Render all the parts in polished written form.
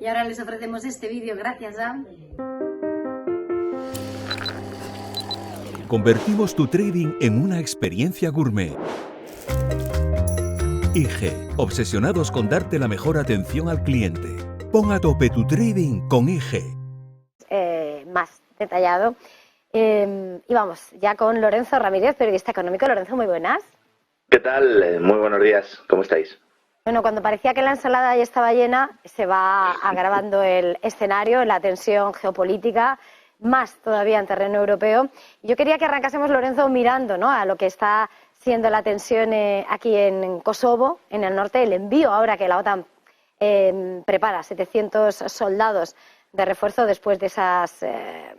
Y ahora les ofrecemos este vídeo gracias a... Convertimos tu trading en una experiencia gourmet. IG, obsesionados con darte la mejor atención al cliente. Pon a tope tu trading con IG. Más detallado. Y vamos, ya con Lorenzo Ramírez, periodista económico. Lorenzo, muy buenas. ¿Qué tal? Muy buenos días. ¿Cómo estáis? Bueno, cuando parecía que la ensalada ya estaba llena, se va agravando el escenario, la tensión geopolítica, más todavía en terreno europeo. Yo quería que arrancásemos, Lorenzo, mirando, ¿no?, a lo que está siendo la tensión aquí en Kosovo, en el norte, el envío ahora que la OTAN prepara 700 soldados de refuerzo después de esas, de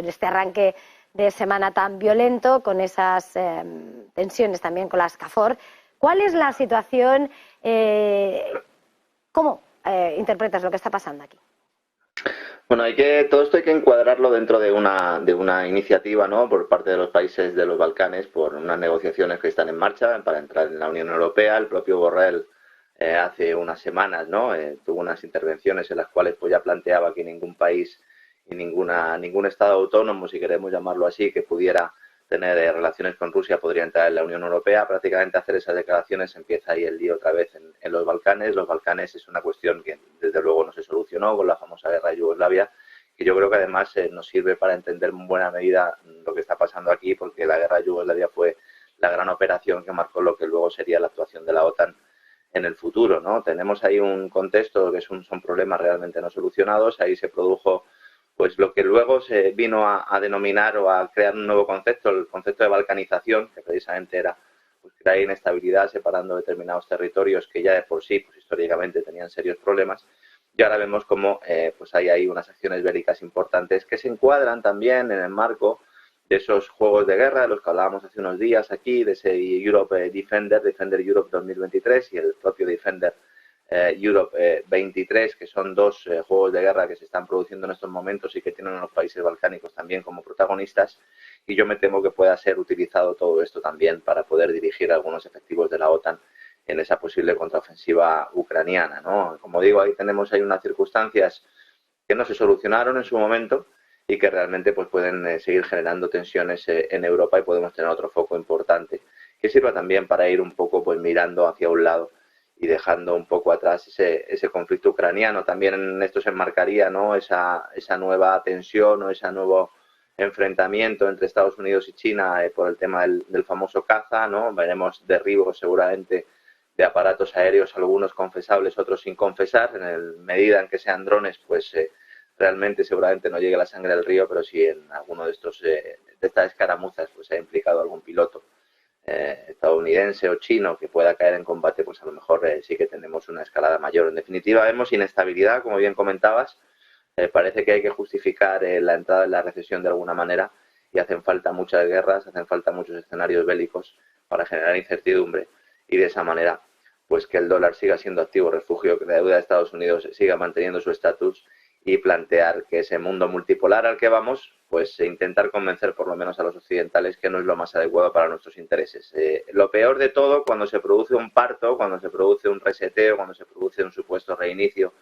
este arranque de semana tan violento, con esas tensiones también con las KFOR. ¿Cuál es la situación? ¿Cómo interpretas lo que está pasando aquí? Bueno, todo esto hay que encuadrarlo dentro de una iniciativa, ¿no?, por parte de los países de los Balcanes, por unas negociaciones que están en marcha para entrar en la Unión Europea. El propio Borrell hace unas semanas, ¿no?, tuvo unas intervenciones en las cuales pues ya planteaba que ningún país y ningún Estado autónomo, si queremos llamarlo así, que pudiera tener relaciones con Rusia podría entrar en la Unión Europea. Prácticamente hacer esas declaraciones empieza ahí el lío otra vez en los Balcanes. Los Balcanes es una cuestión que desde luego no se solucionó con la famosa guerra de Yugoslavia, que yo creo que además nos sirve para entender en buena medida lo que está pasando aquí, porque la guerra de Yugoslavia fue la gran operación que marcó lo que luego sería la actuación de la OTAN en el futuro, ¿no? Tenemos ahí un contexto que son problemas realmente no solucionados. Ahí se produjo pues lo que luego se vino a denominar o a crear un nuevo concepto, el concepto de balcanización, que precisamente era pues crear inestabilidad separando determinados territorios que ya de por sí pues históricamente tenían serios problemas. Y ahora vemos cómo pues hay ahí unas acciones bélicas importantes que se encuadran también en el marco de esos juegos de guerra de los que hablábamos hace unos días aquí, de ese Europe Defender Europe 2023 y el propio Defender Europe 23, que son dos juegos de guerra que se están produciendo en estos momentos y que tienen a los países balcánicos también como protagonistas, y yo me temo que pueda ser utilizado todo esto también para poder dirigir algunos efectivos de la OTAN en esa posible contraofensiva ucraniana, ¿no? Como digo, ahí tenemos unas circunstancias que no se solucionaron en su momento y que realmente pues pueden seguir generando tensiones en Europa, y podemos tener otro foco importante que sirva también para ir un poco pues mirando hacia un lado y dejando un poco atrás ese conflicto ucraniano. También en esto se enmarcaría, ¿no?, esa nueva tensión o ese nuevo enfrentamiento entre Estados Unidos y China por el tema del famoso caza, ¿no? Veremos derribos seguramente de aparatos aéreos, algunos confesables, otros sin confesar. En medida en que sean drones, pues realmente seguramente no llegue la sangre al río, pero si en alguno de estas escaramuzas pues ha implicado algún piloto estadounidense o chino que pueda caer en combate, pues a lo mejor sí que tenemos una escalada mayor. En definitiva, vemos inestabilidad, como bien comentabas. Parece que hay que justificar la entrada en la recesión de alguna manera, y hacen falta muchas guerras, hacen falta muchos escenarios bélicos para generar incertidumbre, y de esa manera pues que el dólar siga siendo activo refugio, que la deuda de Estados Unidos siga manteniendo su estatus, y plantear que ese mundo multipolar al que vamos, pues intentar convencer por lo menos a los occidentales que no es lo más adecuado para nuestros intereses. Lo peor de todo, cuando se produce un parto, cuando se produce un reseteo, cuando se produce un supuesto reinicio,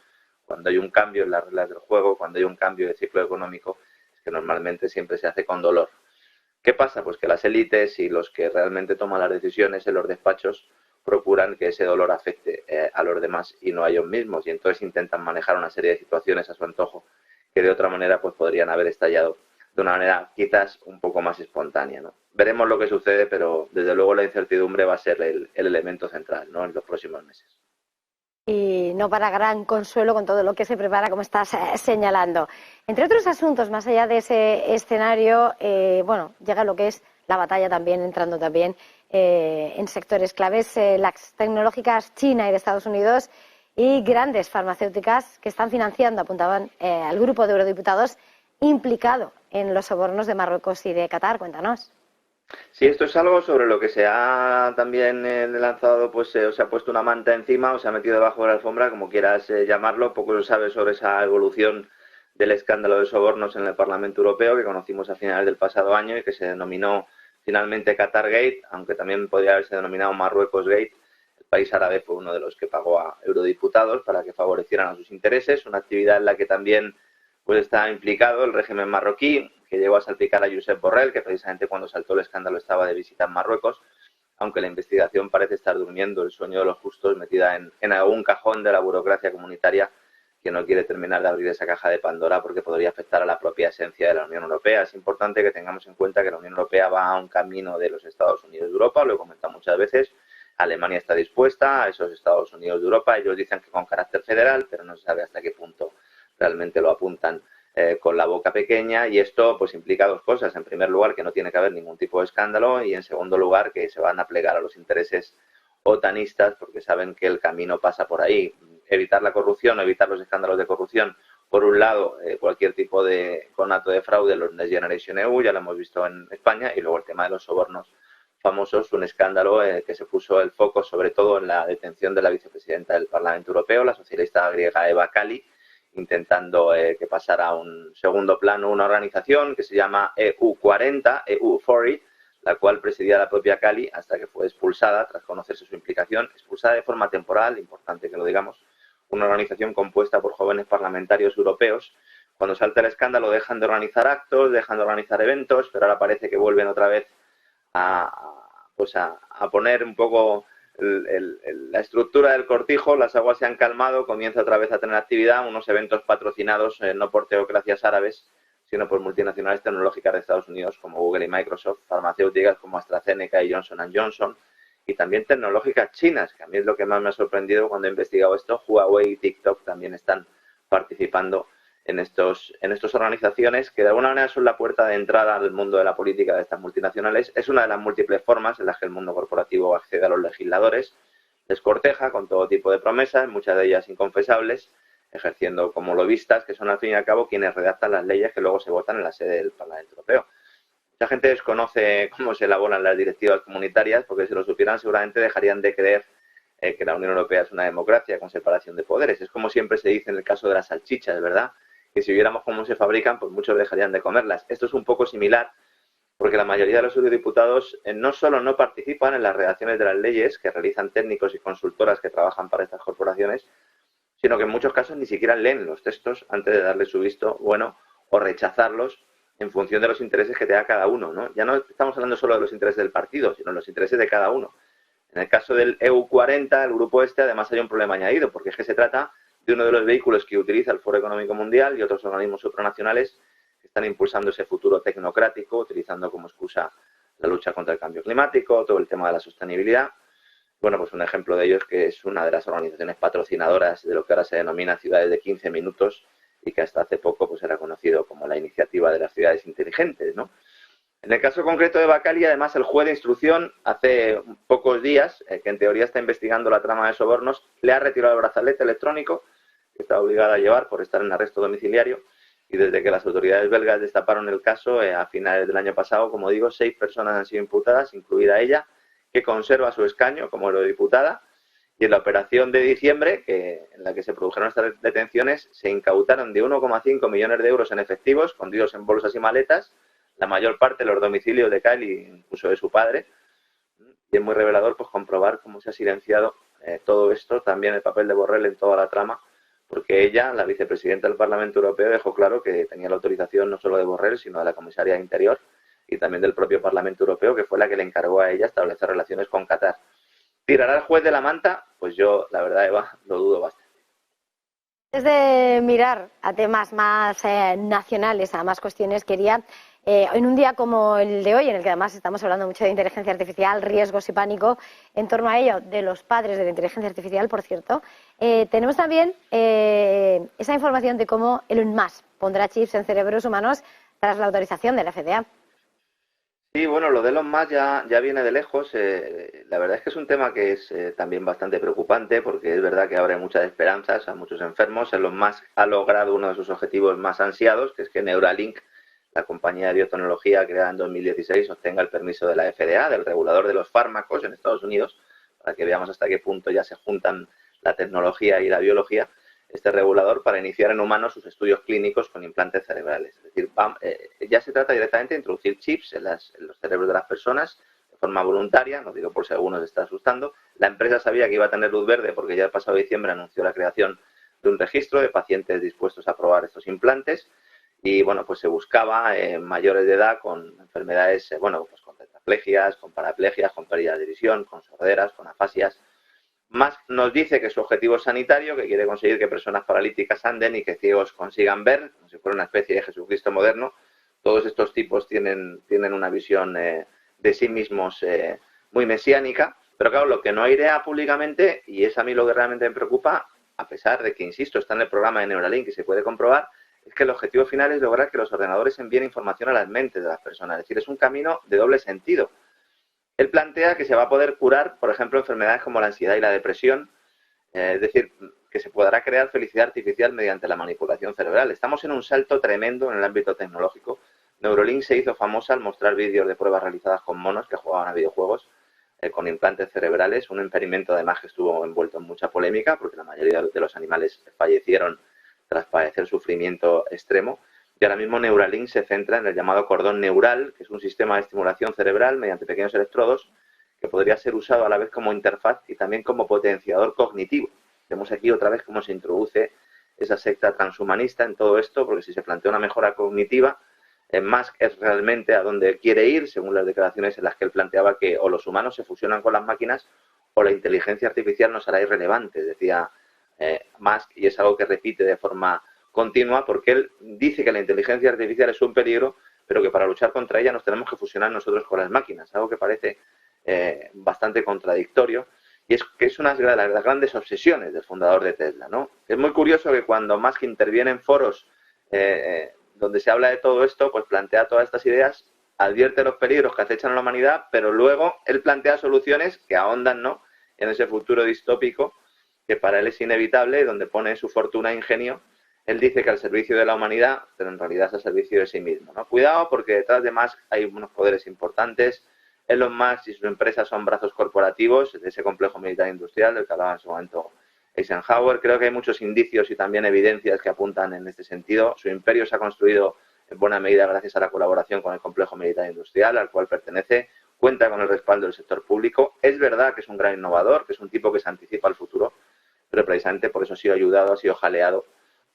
cuando hay un cambio en las reglas del juego, cuando hay un cambio de ciclo económico, es que normalmente siempre se hace con dolor. ¿Qué pasa? Pues que las élites y los que realmente toman las decisiones en los despachos procuran que ese dolor afecte a los demás y no a ellos mismos, y entonces intentan manejar una serie de situaciones a su antojo que de otra manera pues podrían haber estallado de una manera quizás un poco más espontánea, ¿no? Veremos lo que sucede, pero desde luego la incertidumbre va a ser el elemento central, ¿no?, en los próximos meses. Y no para gran consuelo con todo lo que se prepara, como estás señalando. Entre otros asuntos, más allá de ese escenario, llega lo que es la batalla también, entrando también en sectores claves, las tecnológicas China y de Estados Unidos, y grandes farmacéuticas que están financiando, apuntaban al grupo de eurodiputados implicado en los sobornos de Marruecos y de Qatar. Cuéntanos. Sí, esto es algo sobre lo que se ha también lanzado, pues o se ha puesto una manta encima o se ha metido debajo de la alfombra, como quieras llamarlo. Poco se sabe sobre esa evolución del escándalo de sobornos en el Parlamento Europeo, que conocimos a finales del pasado año y que se denominó finalmente Qatar Gate, aunque también podría haberse denominado Marruecos Gate. país árabe fue uno de los que pagó a eurodiputados para que favorecieran a sus intereses, una actividad en la que también pues está implicado el régimen marroquí, que llegó a salpicar a Josep Borrell, que precisamente cuando saltó el escándalo estaba de visita en Marruecos, aunque la investigación parece estar durmiendo el sueño de los justos, metida en algún cajón de la burocracia comunitaria que no quiere terminar de abrir esa caja de Pandora porque podría afectar a la propia esencia de la Unión Europea. Es importante que tengamos en cuenta que la Unión Europea va a un camino de los Estados Unidos de Europa, lo he comentado muchas veces. Alemania está dispuesta a esos Estados Unidos de Europa. Ellos dicen que con carácter federal, pero no se sabe hasta qué punto realmente lo apuntan con la boca pequeña, y esto pues implica dos cosas. En primer lugar, que no tiene que haber ningún tipo de escándalo, y en segundo lugar, que se van a plegar a los intereses otanistas porque saben que el camino pasa por ahí. Evitar la corrupción o evitar los escándalos de corrupción, por un lado, cualquier tipo de conato de fraude, los Next Generation EU, ya lo hemos visto en España, y luego el tema de los sobornos famosos, un escándalo que se puso el foco sobre todo en la detención de la vicepresidenta del Parlamento Europeo, la socialista griega Eva Kaili, intentando que pasara a un segundo plano una organización que se llama EU40, EU40, la cual presidía la propia Kaili hasta que fue expulsada tras conocerse su implicación, expulsada de forma temporal, importante que lo digamos, una organización compuesta por jóvenes parlamentarios europeos. Cuando salta el escándalo dejan de organizar actos, dejan de organizar eventos, pero ahora parece que vuelven otra vez a poner un poco la estructura del cortijo. Las aguas se han calmado, comienza otra vez a tener actividad, unos eventos patrocinados no por teocracias árabes, sino por multinacionales tecnológicas de Estados Unidos como Google y Microsoft, farmacéuticas como AstraZeneca y Johnson & Johnson, y también tecnológicas chinas, que a mí es lo que más me ha sorprendido cuando he investigado esto. Huawei y TikTok también están participando en estas organizaciones que de alguna manera son la puerta de entrada al mundo de la política de estas multinacionales. Es una de las múltiples formas en las que el mundo corporativo accede a los legisladores, les corteja con todo tipo de promesas, muchas de ellas inconfesables, ejerciendo como lobistas, que son al fin y al cabo quienes redactan las leyes que luego se votan en la sede del Parlamento Europeo. Mucha gente desconoce cómo se elaboran las directivas comunitarias, porque si lo supieran seguramente dejarían de creer que la Unión Europea es una democracia con separación de poderes. Es como siempre se dice en el caso de las salchichas, ¿verdad? Que si viéramos cómo se fabrican, pues muchos dejarían de comerlas. Esto es un poco similar, porque la mayoría de los eurodiputados no solo no participan en las redacciones de las leyes que realizan técnicos y consultoras que trabajan para estas corporaciones, sino que en muchos casos ni siquiera leen los textos antes de darle su visto bueno o rechazarlos en función de los intereses que tenga cada uno, ¿no? Ya no estamos hablando solo de los intereses del partido, sino de los intereses de cada uno. En el caso del EU40, el grupo además hay un problema añadido, porque es que se trata de uno de los vehículos que utiliza el Foro Económico Mundial y otros organismos supranacionales que están impulsando ese futuro tecnocrático, utilizando como excusa la lucha contra el cambio climático, todo el tema de la sostenibilidad. Bueno, pues un ejemplo de ello es que es una de las organizaciones patrocinadoras de lo que ahora se denomina ciudades de 15 minutos y que hasta hace poco pues era conocido como la iniciativa de las ciudades inteligentes, ¿no? En el caso concreto de Eva Kaili, además, el juez de instrucción hace pocos días, que en teoría está investigando la trama de sobornos, le ha retirado el brazalete electrónico que está obligada a llevar por estar en arresto domiciliario, y desde que las autoridades belgas destaparon el caso a finales del año pasado, como digo, 6 personas han sido imputadas, incluida ella, que conserva su escaño como eurodiputada. Y en la operación de diciembre, en la que se produjeron estas detenciones, se incautaron de 1,5 millones de euros en efectivos, escondidos en bolsas y maletas, la mayor parte de los domicilios de Kaili, incluso de su padre. Y es muy revelador pues comprobar cómo se ha silenciado todo esto, también el papel de Borrell en toda la trama, porque ella, la vicepresidenta del Parlamento Europeo, dejó claro que tenía la autorización no solo de Borrell, sino de la comisaria de Interior y también del propio Parlamento Europeo, que fue la que le encargó a ella establecer relaciones con Qatar. ¿Tirará el juez de la manta? Pues yo, la verdad, Eva, lo dudo bastante. Antes de mirar a temas más nacionales, a más cuestiones, quería, en un día como el de hoy, en el que además estamos hablando mucho de inteligencia artificial, riesgos y pánico, en torno a ello, de los padres de la inteligencia artificial, por cierto, tenemos también esa información de cómo Elon Musk pondrá chips en cerebros humanos tras la autorización de la FDA. Sí, bueno, lo de Elon Musk ya viene de lejos. La verdad es que es un tema que es también bastante preocupante, porque es verdad que abre muchas esperanzas a muchos enfermos. Elon Musk ha logrado uno de sus objetivos más ansiados, que es que Neuralink, la compañía de biotecnología creada en 2016, obtenga el permiso de la FDA, del regulador de los fármacos en Estados Unidos, para que veamos hasta qué punto ya se juntan la tecnología y la biología, este regulador, para iniciar en humanos sus estudios clínicos con implantes cerebrales. Es decir, ya se trata directamente de introducir chips en los cerebros de las personas de forma voluntaria, no digo por si alguno se está asustando. La empresa sabía que iba a tener luz verde porque ya el pasado diciembre anunció la creación de un registro de pacientes dispuestos a probar estos implantes y, bueno, pues se buscaba mayores de edad con enfermedades, pues con tetraplegias, con paraplegias, con pérdidas de visión, con sorderas, con afasias. Musk nos dice que su objetivo es sanitario, que quiere conseguir que personas paralíticas anden y que ciegos consigan ver, como si fuera una especie de Jesucristo moderno. Todos estos tipos tienen una visión de sí mismos muy mesiánica, pero claro, lo que no airea públicamente, y es a mí lo que realmente me preocupa, a pesar de que, insisto, está en el programa de Neuralink y se puede comprobar, es que el objetivo final es lograr que los ordenadores envíen información a las mentes de las personas. Es decir, es un camino de doble sentido. Él plantea que se va a poder curar, por ejemplo, enfermedades como la ansiedad y la depresión, es decir, que se podrá crear felicidad artificial mediante la manipulación cerebral. Estamos en un salto tremendo en el ámbito tecnológico. Neuralink se hizo famosa al mostrar vídeos de pruebas realizadas con monos que jugaban a videojuegos con implantes cerebrales, un experimento además que estuvo envuelto en mucha polémica porque la mayoría de los animales fallecieron tras padecer sufrimiento extremo. Y ahora mismo Neuralink se centra en el llamado cordón neural, que es un sistema de estimulación cerebral mediante pequeños electrodos que podría ser usado a la vez como interfaz y también como potenciador cognitivo. Vemos aquí otra vez cómo se introduce esa secta transhumanista en todo esto, porque si se plantea una mejora cognitiva, Musk es realmente a donde quiere ir, según las declaraciones en las que él planteaba que o los humanos se fusionan con las máquinas o la inteligencia artificial nos hará irrelevante, decía Musk, y es algo que repite de forma continua porque él dice que la inteligencia artificial es un peligro, pero que para luchar contra ella nos tenemos que fusionar nosotros con las máquinas, algo que parece bastante contradictorio, y es que es una de las grandes obsesiones del fundador de Tesla, ¿no? Es muy curioso que cuando Musk interviene en foros donde se habla de todo esto, pues plantea todas estas ideas, advierte los peligros que acechan a la humanidad, pero luego él plantea soluciones que ahondan, ¿no?, en ese futuro distópico que para él es inevitable, donde pone su fortuna e ingenio. Él dice que al servicio de la humanidad, pero en realidad es al servicio de sí mismo, ¿no? Cuidado, porque detrás de Musk hay unos poderes importantes. Elon Musk y sus empresas son brazos corporativos de ese complejo militar industrial del que hablaba en su momento Eisenhower. Creo que hay muchos indicios y también evidencias que apuntan en este sentido. Su imperio se ha construido en buena medida gracias a la colaboración con el complejo militar industrial al cual pertenece. Cuenta con el respaldo del sector público. Es verdad que es un gran innovador, que es un tipo que se anticipa al futuro, pero precisamente por eso ha sido ayudado, ha sido jaleado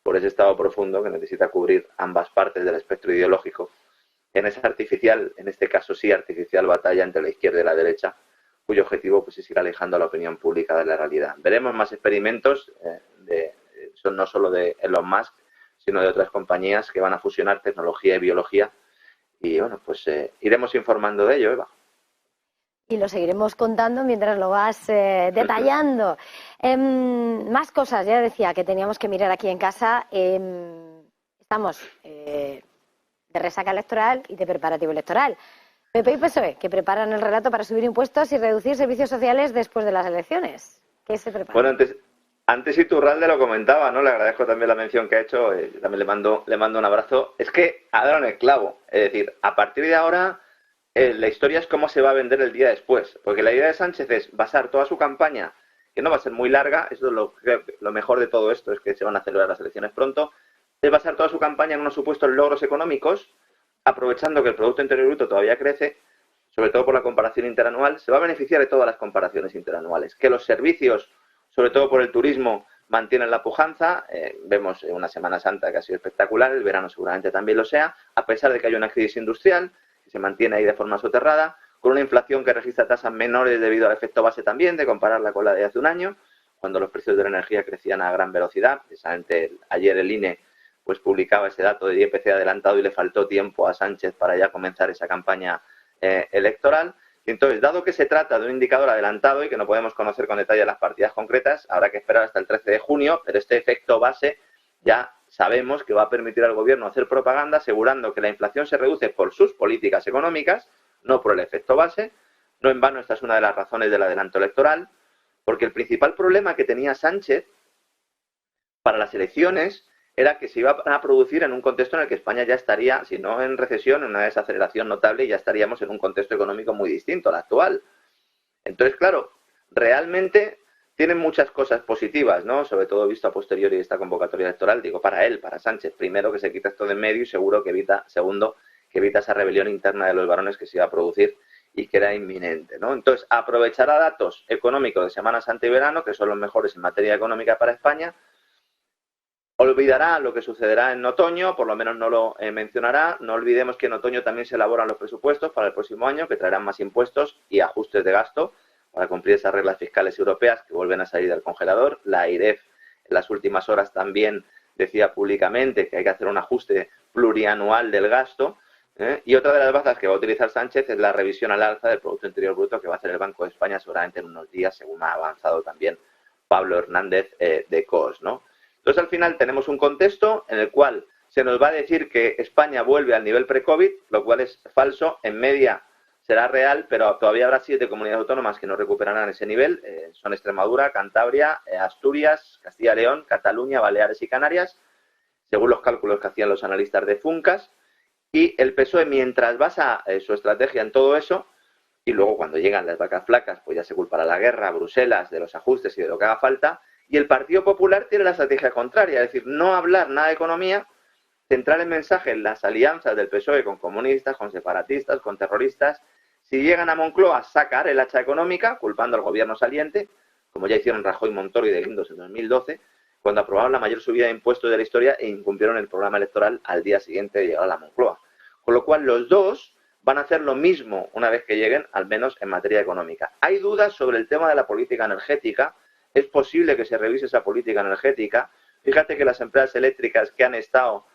por ese estado profundo que necesita cubrir ambas partes del espectro ideológico. En esa artificial, en este caso sí artificial, batalla entre la izquierda y la derecha, cuyo objetivo pues, es ir alejando a la opinión pública de la realidad. Veremos más experimentos, no solo de Elon Musk, sino de otras compañías que van a fusionar tecnología y biología. Y bueno, pues iremos informando de ello, Eva. Y lo seguiremos contando mientras lo vas detallando. Más cosas, ya decía que teníamos que mirar aquí en casa. Estamos de resaca electoral y de preparativo electoral. PP y PSOE, que preparan el relato para subir impuestos y reducir servicios sociales después de las elecciones. ¿Qué se prepara? Bueno, antes Iturralde lo comentaba, ¿no? Le agradezco también la mención que ha hecho. También le mando un abrazo. Es que ha dado en el clavo. Es decir, a partir de ahora, la historia es cómo se va a vender el día después. Porque la idea de Sánchez es basar toda su campaña, que no va a ser muy larga, eso es lo mejor de todo esto, es que se van a celebrar las elecciones pronto, es basar toda su campaña en unos supuestos logros económicos, aprovechando que el Producto Interior Bruto todavía crece, sobre todo por la comparación interanual. Se va a beneficiar de todas las comparaciones interanuales. Que los servicios, sobre todo por el turismo, mantienen la pujanza. Vemos una Semana Santa que ha sido espectacular, el verano seguramente también lo sea, a pesar de que hay una crisis industrial que se mantiene ahí de forma soterrada, con una inflación que registra tasas menores debido al efecto base también, de compararla con la de hace un año, cuando los precios de la energía crecían a gran velocidad. Precisamente ayer el INE pues publicaba ese dato de IPC adelantado y le faltó tiempo a Sánchez para ya comenzar esa campaña electoral. Y entonces, dado que se trata de un indicador adelantado y que no podemos conocer con detalle las partidas concretas, habrá que esperar hasta el 13 de junio, pero este efecto base ya sabemos que va a permitir al gobierno hacer propaganda asegurando que la inflación se reduce por sus políticas económicas, no por el efecto base. No en vano esta es una de las razones del adelanto electoral, porque el principal problema que tenía Sánchez para las elecciones era que se iba a producir en un contexto en el que España ya estaría, si no en recesión, en una desaceleración notable, y ya estaríamos en un contexto económico muy distinto al actual. Entonces, claro, realmente tienen muchas cosas positivas, ¿no? Sobre todo visto a posteriori de esta convocatoria electoral, digo, para él, para Sánchez. Primero, que se quita esto de en medio, y segundo, que evita esa rebelión interna de los varones que se iba a producir y que era inminente, ¿no? Entonces, aprovechará datos económicos de Semana Santa y verano, que son los mejores en materia económica para España, olvidará lo que sucederá en otoño, por lo menos no lo mencionará. No olvidemos que en otoño también se elaboran los presupuestos para el próximo año, que traerán más impuestos y ajustes de gasto para cumplir esas reglas fiscales europeas que vuelven a salir del congelador. La AIREF en las últimas horas también decía públicamente que hay que hacer un ajuste plurianual del gasto. Y otra de las bazas que va a utilizar Sánchez es la revisión al alza del Producto Interior Bruto que va a hacer el Banco de España seguramente en unos días, según ha avanzado también Pablo Hernández de COS, ¿no? Entonces, al final tenemos un contexto en el cual se nos va a decir que España vuelve al nivel pre-COVID, lo cual es falso. En media será real, pero todavía habrá 7 comunidades autónomas que no recuperarán ese nivel. Son Extremadura, Cantabria, Asturias, Castilla y León, Cataluña, Baleares y Canarias, según los cálculos que hacían los analistas de Funcas. Y el PSOE, mientras basa su estrategia en todo eso, y luego cuando llegan las vacas flacas, pues ya se culpará la guerra, Bruselas, de los ajustes y de lo que haga falta. Y el Partido Popular tiene la estrategia contraria, es decir, no hablar nada de economía, centrar el mensaje en las alianzas del PSOE con comunistas, con separatistas, con terroristas. Si llegan a Moncloa, sacar el hacha económica, culpando al gobierno saliente, como ya hicieron Rajoy, Montoro y de Guindos en 2012, cuando aprobaron la mayor subida de impuestos de la historia e incumplieron el programa electoral al día siguiente de llegar a la Moncloa. Con lo cual, los dos van a hacer lo mismo una vez que lleguen, al menos en materia económica. Hay dudas sobre el tema de la política energética. Es posible que se revise esa política energética. Fíjate que las empresas eléctricas que han estado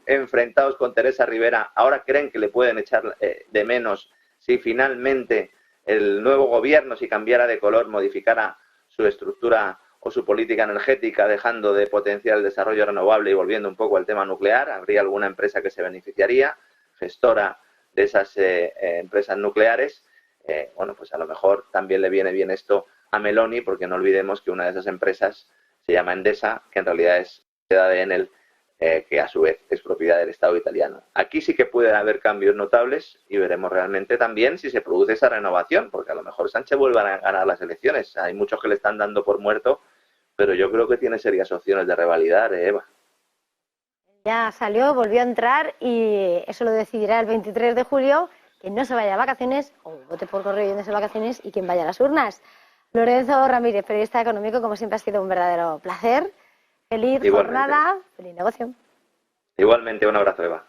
enfrentados con Teresa Rivera ahora creen que le pueden echar de menos si finalmente el nuevo gobierno, si cambiara de color, modificara su estructura o su política energética, dejando de potenciar el desarrollo renovable y volviendo un poco al tema nuclear. Habría alguna empresa que se beneficiaría, gestora de esas empresas nucleares. Bueno, pues a lo mejor también le viene bien esto a Meloni, porque no olvidemos que una de esas empresas se llama Endesa, que en realidad es propiedad de Enel, que a su vez es propiedad del Estado italiano. Aquí sí que pueden haber cambios notables y veremos realmente también si se produce esa renovación, porque a lo mejor Sánchez vuelve a ganar las elecciones. Hay muchos que le están dando por muerto, pero yo creo que tiene serias opciones de revalidar, Eva. Ya salió, volvió a entrar y eso lo decidirá el 23 de julio, quien no se vaya a vacaciones o vote por correo yéndose de vacaciones y quien vaya a las urnas. Lorenzo Ramírez, periodista económico, como siempre ha sido un verdadero placer. Feliz jornada, feliz negocio. Igualmente, un abrazo, Eva.